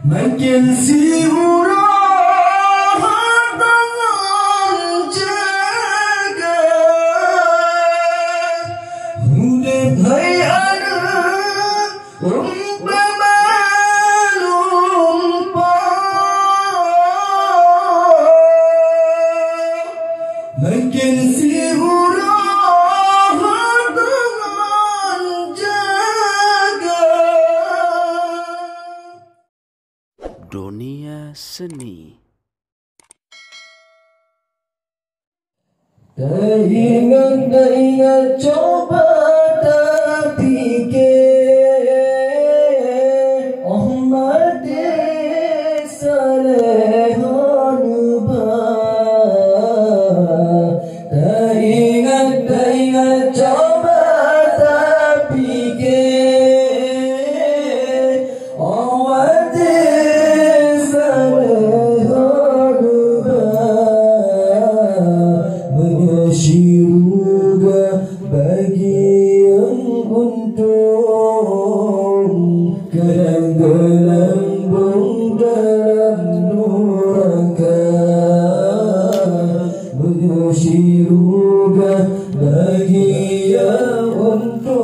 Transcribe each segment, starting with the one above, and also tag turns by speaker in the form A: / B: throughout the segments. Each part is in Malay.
A: makin si hurah tangan jaga hudip hai ada umpama lumpur makin si hurah tangan jaga.
B: Dunia seni.
A: Teringat coba tak fikir Ahmad Salehan Teringat coba tak fikir Ahmad Menyuruh bagi yang untung kadang gelembung dalam neraka menyuruh bagi yang untung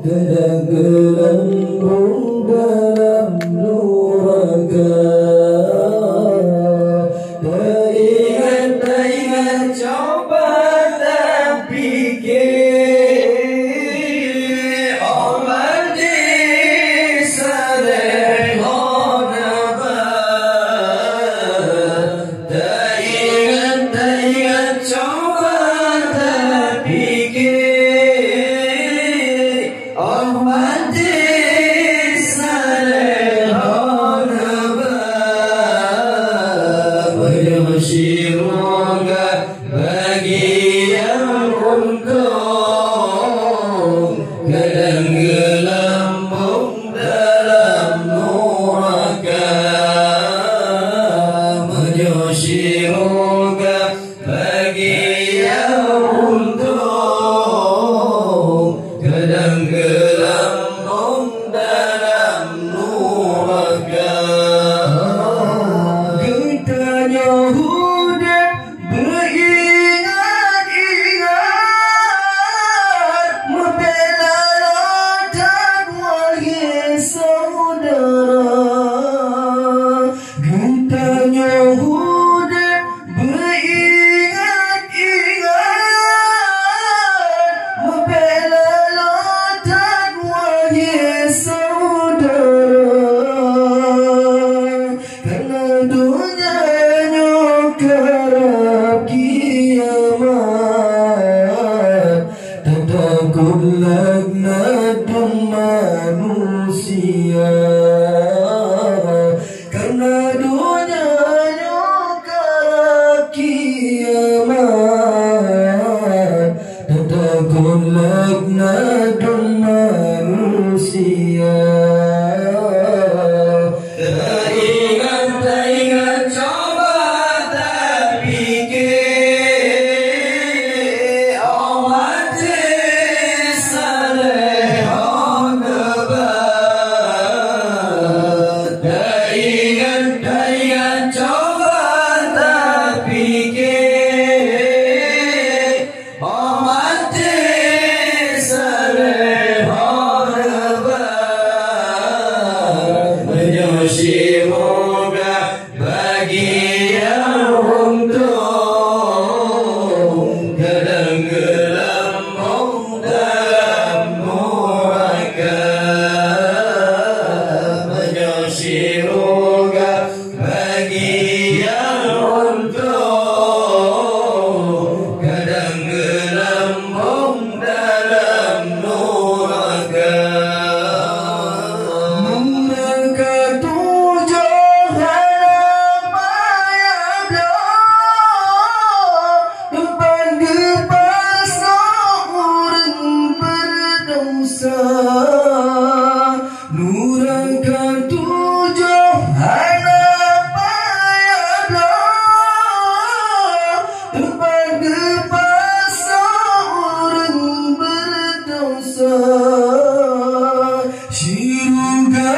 A: kadang gelembung dalam neraka. Coba tak fikir Allah di Salehan Teringat coba tak fikir Allah di Salehan bagi yang untung kadang gelembung dalam neraka menyuruh bagi yang untung kadang gelembung dalam neraka. Getahnya hudip beringat-ingat membela dan wahai saudara. Getahnya hudip beringat-ingat membela dan wahai saudara. Karena dunianya kerap kiamat tak takut laknat manusia. Karena dunianya kerap kiamat tak takut laknat manusia. Teringat coba tak fikir Allah di Salehan Teringat coba tak fikir Allah di Salehan menyuruh bagi yang untung kadang gelembung dalam neraka menyuruh bagi yang untung kadang gelembung dalam neraka. Neraka tujuh halaman depan gepasa orang berdosa. Neraka tujuh halaman depan gepasa orang berdosa. Syurga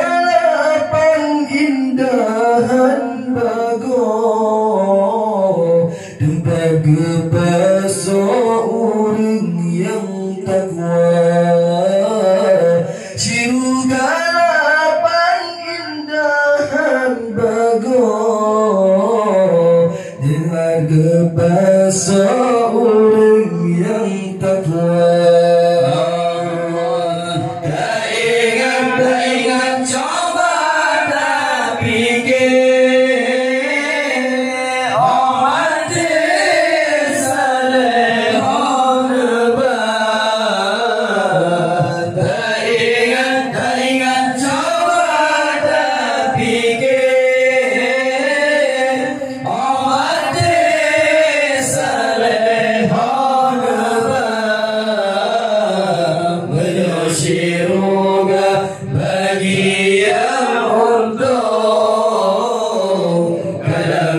A: yang untung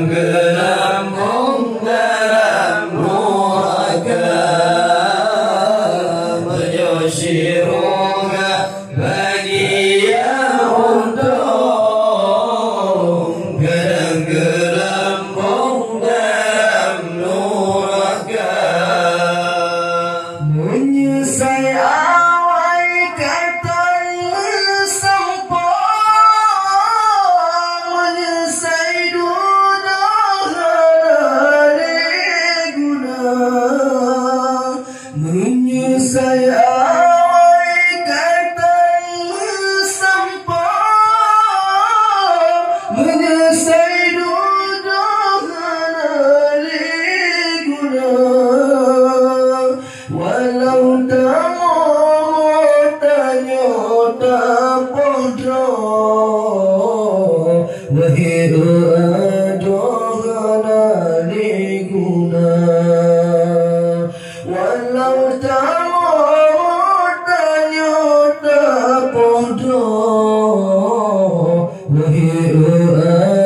A: gelambung dalam neraka menyusiruga bagi yang untung gelambung dalam neraka menyesai awai kata sempong menyesai dudah dari guna menyesai awai kata sempong menyesai dudah dari guna walau tamu tanya tak bodoh wahai adohana diguna walau tamu tanya tak bodoh wahai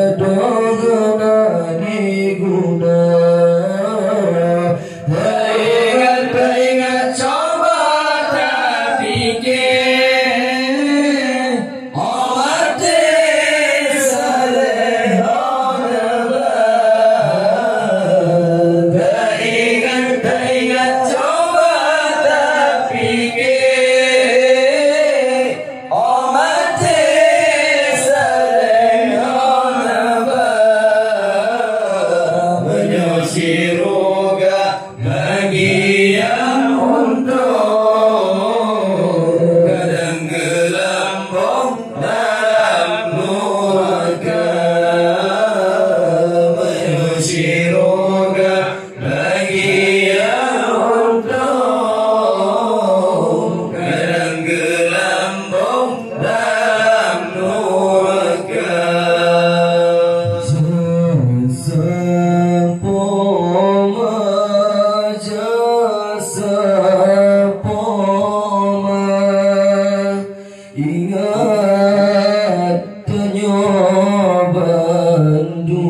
A: adohana diguna. Teringat coba tak fikir Omar saleh teringat coba tak fikir Omar saleh menyusiruga bagi yang untung kadang gelambung dalam neraka menyusiruga bagi yang untung kadang gelambung dalam neraka. Ingat Bandung,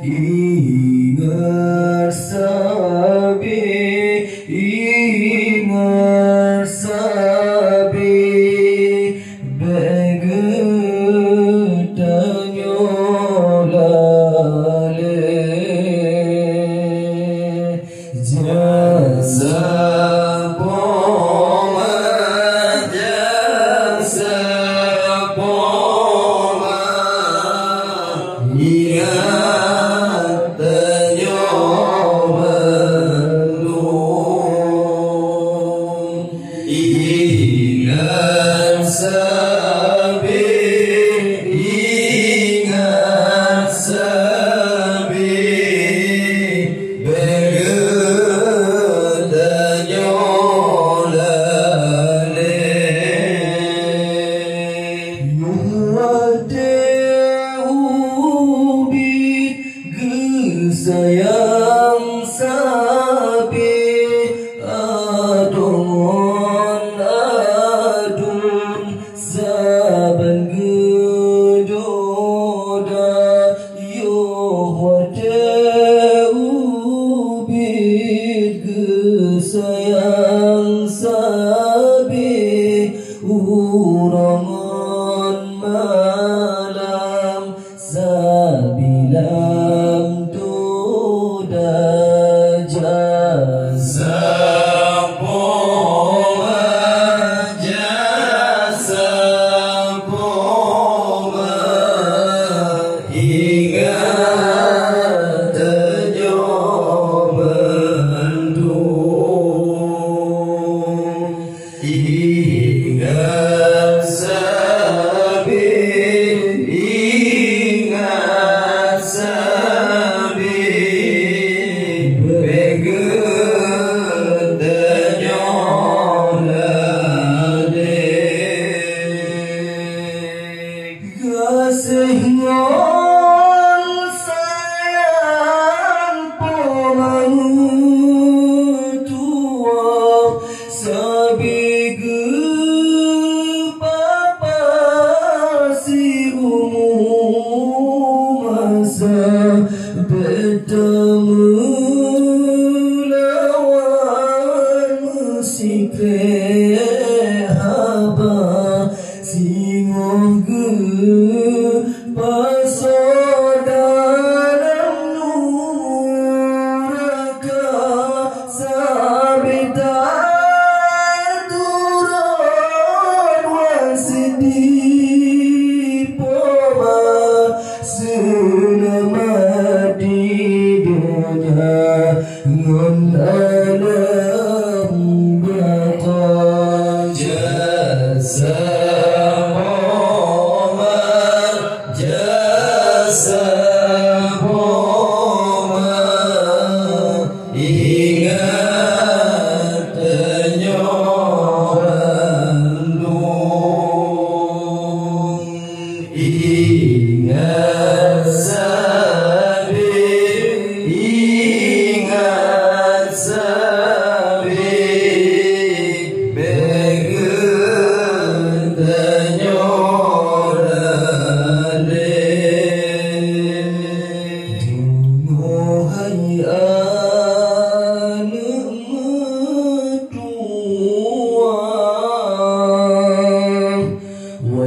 A: ingat Sabi begetanyo lale jasa sayang sabi adun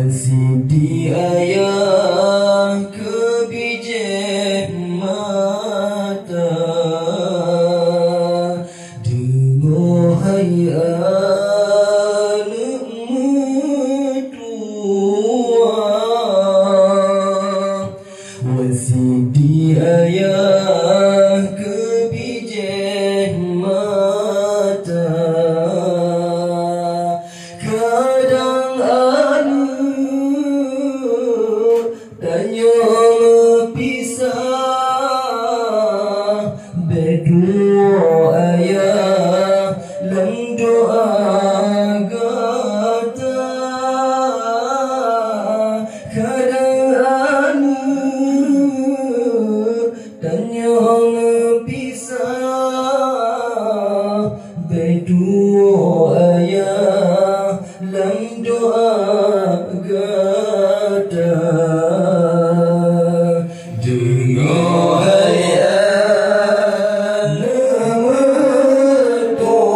A: Wasidi ayah kebijak mata dengar hai anak mertua. Wasidi ayah kebijak mata kadang tanya pisah berdua ayah dalam doa gata kadang tanya pisah berdua ayah dalam doa gata. Dengar ayat nama Tuhan,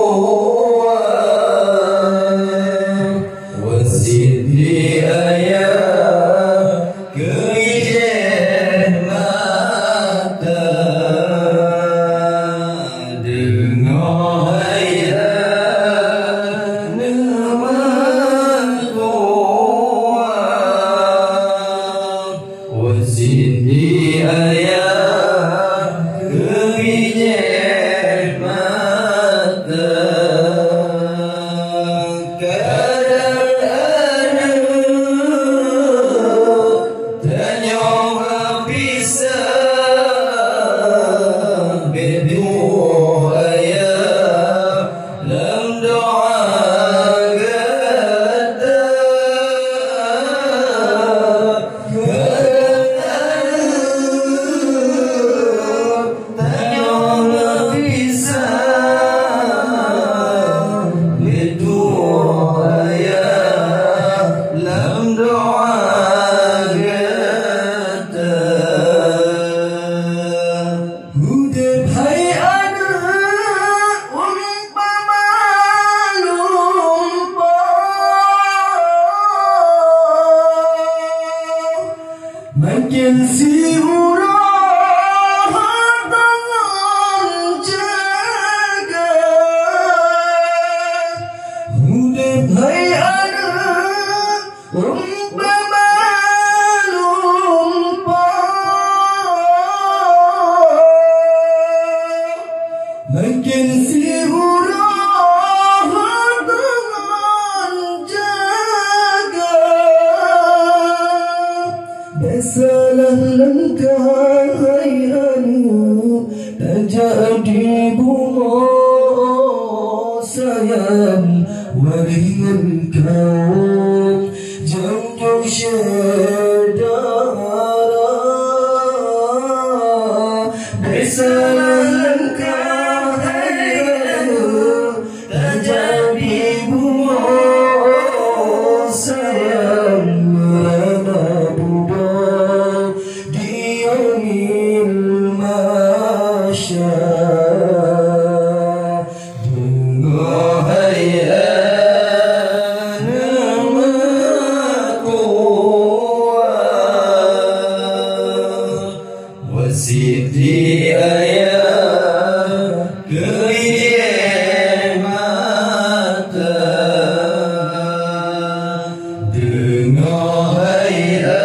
A: wasidi ayat kejah mata. Dengar ayat nama Tuhan, wasidi ayah kebijak mata. Kadang tanya pisah berdua ayah dalam doa gata. Makin si urang tangan jaga udep hai ada umpama lumpur. Makin si urang tangan jaga salah langkah hai anu tak jadi bunga sayang waringan kau jauh syedara. Salah langkah hai anu tak jadi bunga sayang wasidi ayah kejah mata. Dengar ayat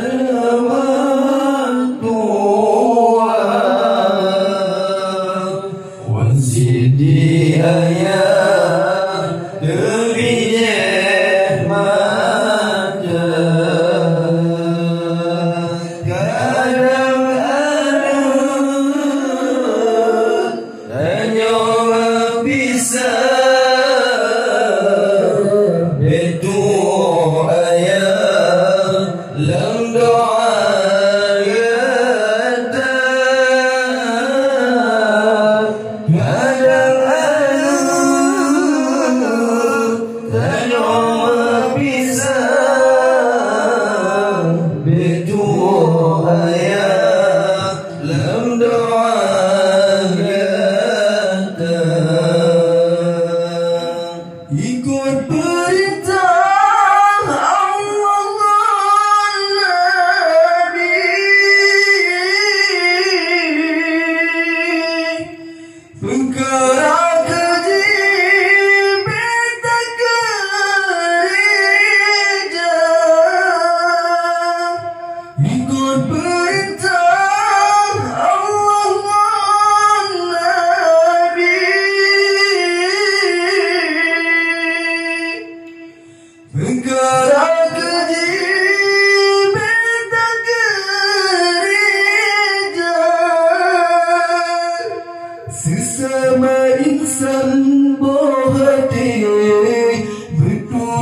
A: nama Tuhan, wasidi ayah kejah mata. Bisa betul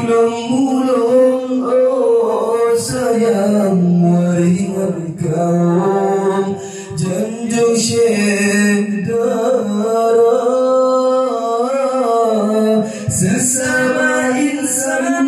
A: Ulung-ulung oh sayang waringan kaum Janjung syekh darah Sesama insan